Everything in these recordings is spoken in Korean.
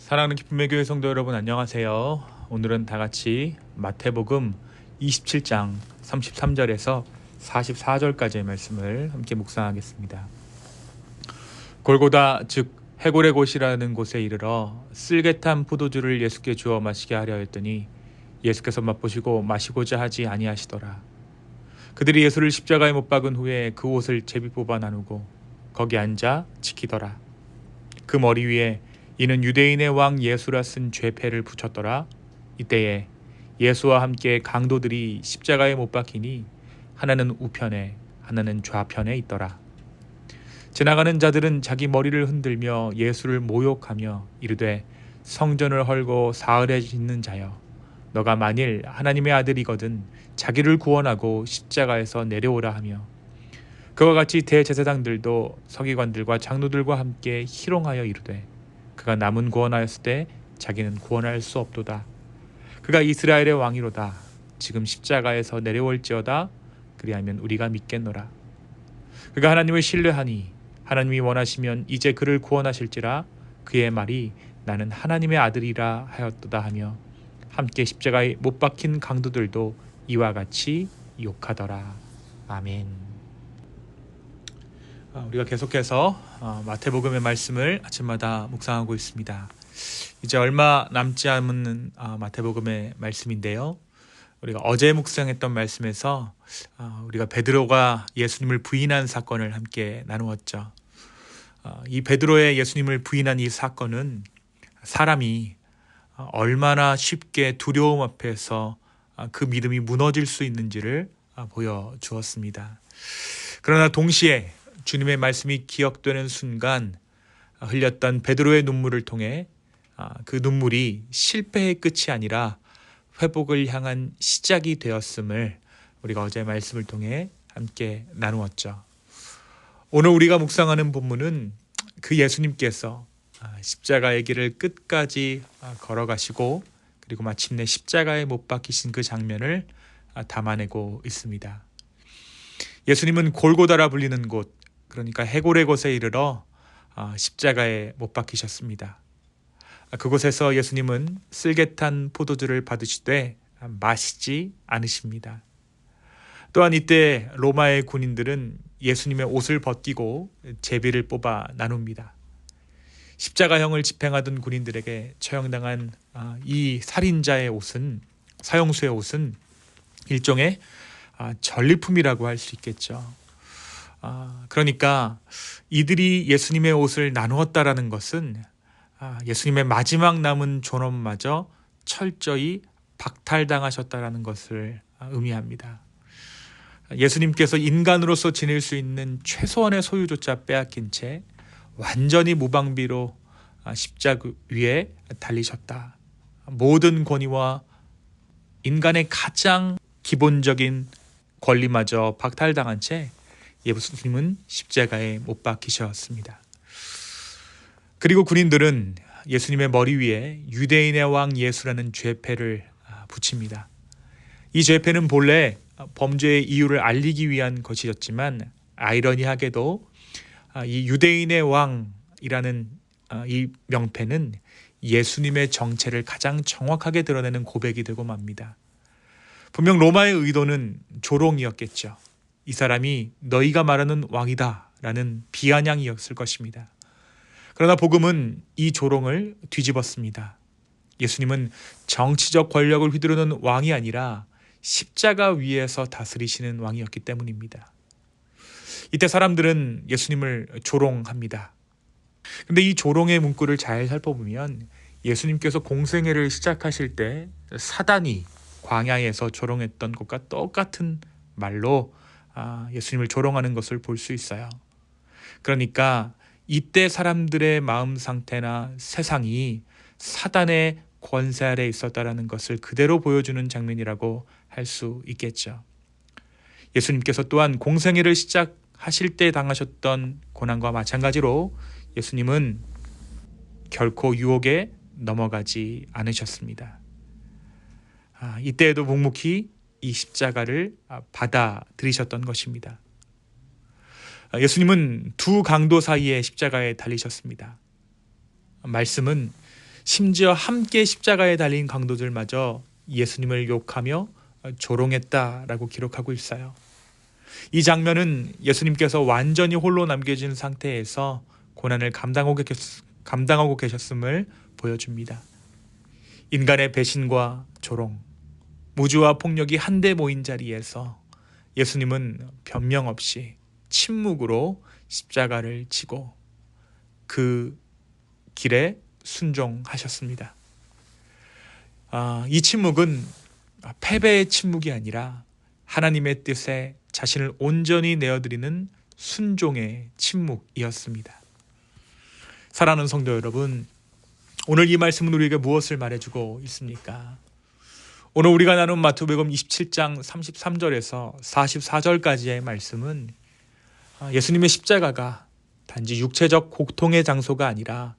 사랑하는 기쁨의 교회 성도 여러분, 안녕하세요. 오늘은 다 같이 마태복음 27장 33절에서 44절까지의 말씀을 함께 묵상하겠습니다. 골고다 즉 해골의 곳이라는 곳에 이르러 쓸개탄 포도주를 예수께 주어 마시게 하려 했더니 예수께서 맛보시고 마시고자 하지 아니하시더라. 그들이 예수를 십자가에 못 박은 후에 그 옷을 제비 뽑아 나누고 거기 앉아 지키더라. 그 머리 위에 이는 유대인의 왕 예수라 쓴 죄패를 붙였더라. 이때에 예수와 함께 강도들이 십자가에 못 박히니 하나는 우편에 하나는 좌편에 있더라. 지나가는 자들은 자기 머리를 흔들며 예수를 모욕하며 이르되 성전을 헐고 사흘에 짓는 자여, 너가 만일 하나님의 아들이거든 자기를 구원하고 십자가에서 내려오라 하며, 그와 같이 대제사장들도 서기관들과 장로들과 함께 희롱하여 이르되 그가 남은 구원하였을 때 자기는 구원할 수 없도다. 그가 이스라엘의 왕이로다. 지금 십자가에서 내려올지어다. 그리하면 우리가 믿겠노라. 그가 하나님을 신뢰하니 하나님이 원하시면 이제 그를 구원하실지라. 그의 말이 나는 하나님의 아들이라 하였도다 하며 함께 십자가에 못 박힌 강도들도 이와 같이 욕하더라. 아멘. 우리가 계속해서 마태복음의 말씀을 아침마다 묵상하고 있습니다. 이제 얼마 남지 않은 마태복음의 말씀인데요. 우리가 어제 묵상했던 말씀에서 우리가 베드로가 예수님을 부인한 사건을 함께 나누었죠. 이 베드로의 예수님을 부인한 이 사건은 사람이 얼마나 쉽게 두려움 앞에서 그 믿음이 무너질 수 있는지를 보여주었습니다. 그러나 동시에 주님의 말씀이 기억되는 순간 흘렸던 베드로의 눈물을 통해 그 눈물이 실패의 끝이 아니라 회복을 향한 시작이 되었음을 우리가 어제 말씀을 통해 함께 나누었죠. 오늘 우리가 묵상하는 본문은 그 예수님께서 십자가의 길을 끝까지 걸어가시고 그리고 마침내 십자가에 못 박히신 그 장면을 담아내고 있습니다. 예수님은 골고다라 불리는 곳, 그러니까 해골의 곳에 이르러 십자가에 못 박히셨습니다. 그곳에서 예수님은 쓸개탄 포도주를 받으시되 마시지 않으십니다. 또한 이때 로마의 군인들은 예수님의 옷을 벗기고 제비를 뽑아 나눕니다. 십자가형을 집행하던 군인들에게 처형당한 이 살인자의 옷은, 사형수의 옷은 일종의 전리품이라고 할 수 있겠죠. 그러니까 이들이 예수님의 옷을 나누었다라는 것은 예수님의 마지막 남은 존엄마저 철저히 박탈당하셨다라는 것을 의미합니다. 예수님께서 인간으로서 지닐 수 있는 최소한의 소유조차 빼앗긴 채 완전히 무방비로 십자가 위에 달리셨다. 모든 권위와 인간의 가장 기본적인 권리마저 박탈당한 채 예수님은 십자가에 못 박히셨습니다. 그리고 군인들은 예수님의 머리 위에 유대인의 왕 예수라는 죄패를 붙입니다. 이 죄패는 본래 범죄의 이유를 알리기 위한 것이었지만 아이러니하게도 이 유대인의 왕이라는 이 명패는 예수님의 정체를 가장 정확하게 드러내는 고백이 되고 맙니다. 분명 로마의 의도는 조롱이었겠죠. 이 사람이 너희가 말하는 왕이다 라는 비아냥이었을 것입니다. 그러나 복음은 이 조롱을 뒤집었습니다. 예수님은 정치적 권력을 휘두르는 왕이 아니라 십자가 위에서 다스리시는 왕이었기 때문입니다. 이때 사람들은 예수님을 조롱합니다. 근데 이 조롱의 문구를 잘 살펴보면 예수님께서 공생애를 시작하실 때 사단이 광야에서 조롱했던 것과 똑같은 말로 예수님을 조롱하는 것을 볼 수 있어요. 그러니까 이때 사람들의 마음 상태나 세상이 사단의 권세 아래 있었다라는 것을 그대로 보여주는 장면이라고 할 수 있겠죠. 예수님께서 또한 공생애를 시작하실 때 당하셨던 고난과 마찬가지로 예수님은 결코 유혹에 넘어가지 않으셨습니다. 이때에도 묵묵히 이 십자가를 받아들이셨던 것입니다. 예수님은 두 강도 사이에 십자가에 달리셨습니다. 말씀은 심지어 함께 십자가에 달린 강도들마저 예수님을 욕하며 조롱했다라고 기록하고 있어요. 이 장면은 예수님께서 완전히 홀로 남겨진 상태에서 고난을 감당하고 계셨음을 보여줍니다. 인간의 배신과 조롱, 무주와 폭력이 한데 모인 자리에서 예수님은 변명 없이 침묵으로 십자가를 지고 그 길에 순종하셨습니다. 이 침묵은 패배의 침묵이 아니라 하나님의 뜻에 자신을 온전히 내어드리는 순종의 침묵이었습니다. 사랑하는 성도 여러분, 오늘 이 말씀은 우리에게 무엇을 말해주고 있습니까? 오늘 우리가 나눈 마태복음 27장 33절에서 44절까지의 말씀은 예수님의 십자가가 단지 육체적 고통의 장소가 아니라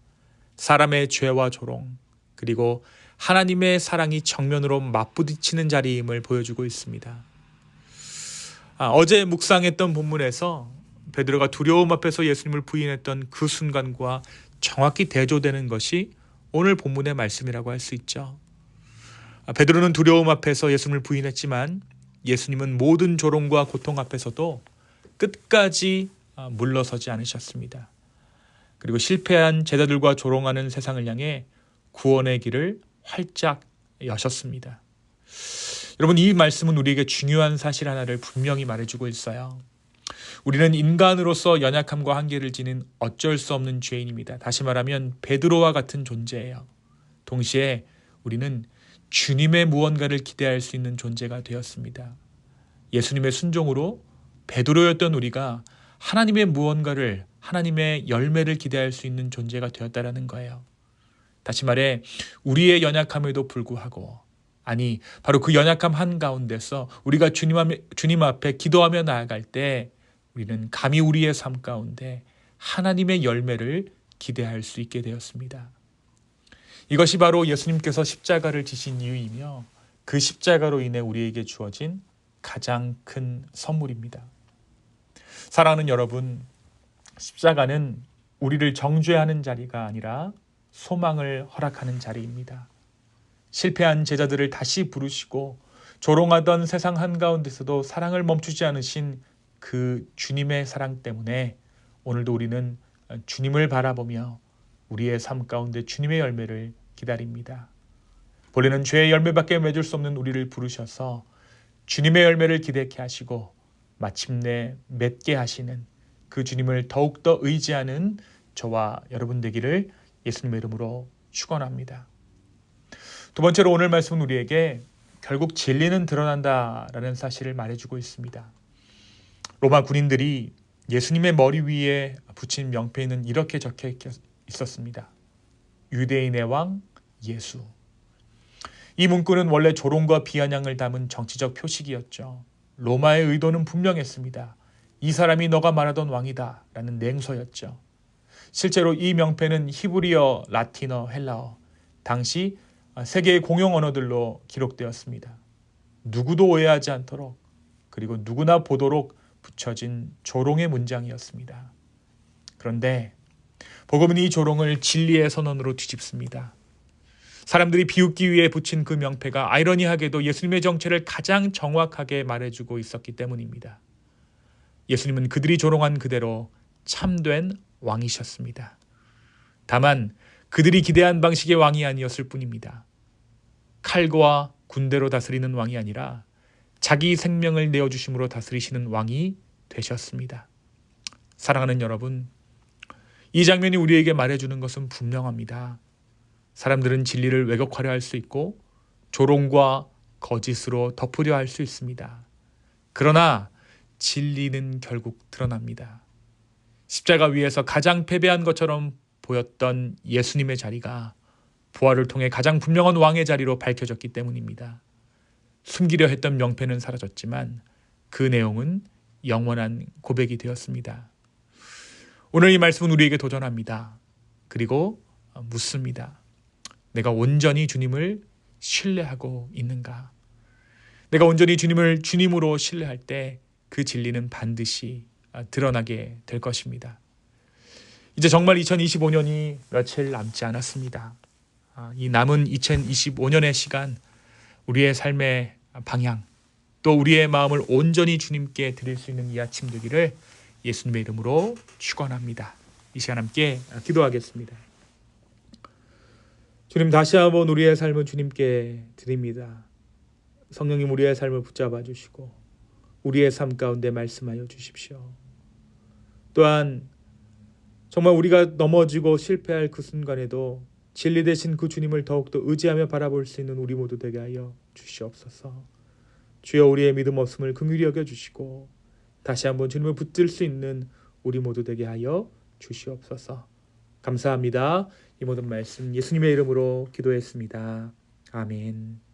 사람의 죄와 조롱, 그리고 하나님의 사랑이 정면으로 맞부딪히는 자리임을 보여주고 있습니다. 어제 묵상했던 본문에서 베드로가 두려움 앞에서 예수님을 부인했던 그 순간과 정확히 대조되는 것이 오늘 본문의 말씀이라고 할 수 있죠. 베드로는 두려움 앞에서 예수님을 부인했지만 예수님은 모든 조롱과 고통 앞에서도 끝까지 물러서지 않으셨습니다. 그리고 실패한 제자들과 조롱하는 세상을 향해 구원의 길을 활짝 여셨습니다. 여러분, 이 말씀은 우리에게 중요한 사실 하나를 분명히 말해주고 있어요. 우리는 인간으로서 연약함과 한계를 지닌 어쩔 수 없는 죄인입니다. 다시 말하면 베드로와 같은 존재예요. 동시에 우리는 주님의 무언가를 기대할 수 있는 존재가 되었습니다. 예수님의 순종으로 베드로였던 우리가 하나님의 무언가를, 하나님의 열매를 기대할 수 있는 존재가 되었다라는 거예요. 다시 말해 우리의 연약함에도 불구하고, 아니 바로 그 연약함 한가운데서 우리가 주님 앞에 기도하며 나아갈 때 우리는 감히 우리의 삶 가운데 하나님의 열매를 기대할 수 있게 되었습니다. 이것이 바로 예수님께서 십자가를 지신 이유이며 그 십자가로 인해 우리에게 주어진 가장 큰 선물입니다. 사랑하는 여러분, 십자가는 우리를 정죄하는 자리가 아니라 소망을 허락하는 자리입니다. 실패한 제자들을 다시 부르시고 조롱하던 세상 한가운데서도 사랑을 멈추지 않으신 그 주님의 사랑 때문에 오늘도 우리는 주님을 바라보며 우리의 삶 가운데 주님의 열매를 기다립니다. 본래는 죄의 열매밖에 맺을 수 없는 우리를 부르셔서 주님의 열매를 기대케 하시고 마침내 맺게 하시는 그 주님을 더욱더 의지하는 저와 여러분 되기를 예수님의 이름으로 축원합니다. 두 번째로 오늘 말씀은 우리에게 결국 진리는 드러난다라는 사실을 말해주고 있습니다. 로마 군인들이 예수님의 머리 위에 붙인 명패에는 이렇게 적혀 있었습니다. 유대인의 왕 예수. 이 문구는 원래 조롱과 비아냥을 담은 정치적 표식이었죠. 로마의 의도는 분명했습니다. 이 사람이 너가 말하던 왕이다 라는 냉소였죠. 실제로 이 명패는 히브리어, 라틴어, 헬라어, 당시 세계의 공용 언어들로 기록되었습니다. 누구도 오해하지 않도록, 그리고 누구나 보도록 붙여진 조롱의 문장이었습니다. 그런데 복음은 이 조롱을 진리의 선언으로 뒤집습니다. 사람들이 비웃기 위해 붙인 그 명패가 아이러니하게도 예수님의 정체를 가장 정확하게 말해주고 있었기 때문입니다. 예수님은 그들이 조롱한 그대로 참된 왕이셨습니다. 다만 그들이 기대한 방식의 왕이 아니었을 뿐입니다. 칼과 군대로 다스리는 왕이 아니라 자기 생명을 내어주심으로 다스리시는 왕이 되셨습니다. 사랑하는 여러분, 이 장면이 우리에게 말해주는 것은 분명합니다. 사람들은 진리를 왜곡하려 할 수 있고 조롱과 거짓으로 덮으려 할 수 있습니다. 그러나 진리는 결국 드러납니다. 십자가 위에서 가장 패배한 것처럼 보였던 예수님의 자리가 부활을 통해 가장 분명한 왕의 자리로 밝혀졌기 때문입니다. 숨기려 했던 명패는 사라졌지만 그 내용은 영원한 고백이 되었습니다. 오늘 이 말씀은 우리에게 도전합니다. 그리고 묻습니다. 내가 온전히 주님을 신뢰하고 있는가? 내가 온전히 주님을 주님으로 신뢰할 때 그 진리는 반드시 드러나게 될 것입니다. 이제 정말 2025년이 며칠 남지 않았습니다. 이 남은 2025년의 시간 우리의 삶의 방향 또 우리의 마음을 온전히 주님께 드릴 수 있는 이 아침 되기를 예수님의 이름으로 축원합니다. 이 시간 함께 기도하겠습니다. 주님, 다시 한번 우리의 삶을 주님께 드립니다. 성령님, 우리의 삶을 붙잡아 주시고 우리의 삶 가운데 말씀하여 주십시오. 또한 정말 우리가 넘어지고 실패할 그 순간에도 진리 되신 그 주님을 더욱더 의지하며 바라볼 수 있는 우리 모두 되게 하여 주시옵소서. 주여, 우리의 믿음 없음을 긍휼히 여겨주시고 다시 한번 주님을 붙들 수 있는 우리 모두 되게 하여 주시옵소서. 감사합니다. 이 모든 말씀 예수님의 이름으로 기도했습니다. 아멘.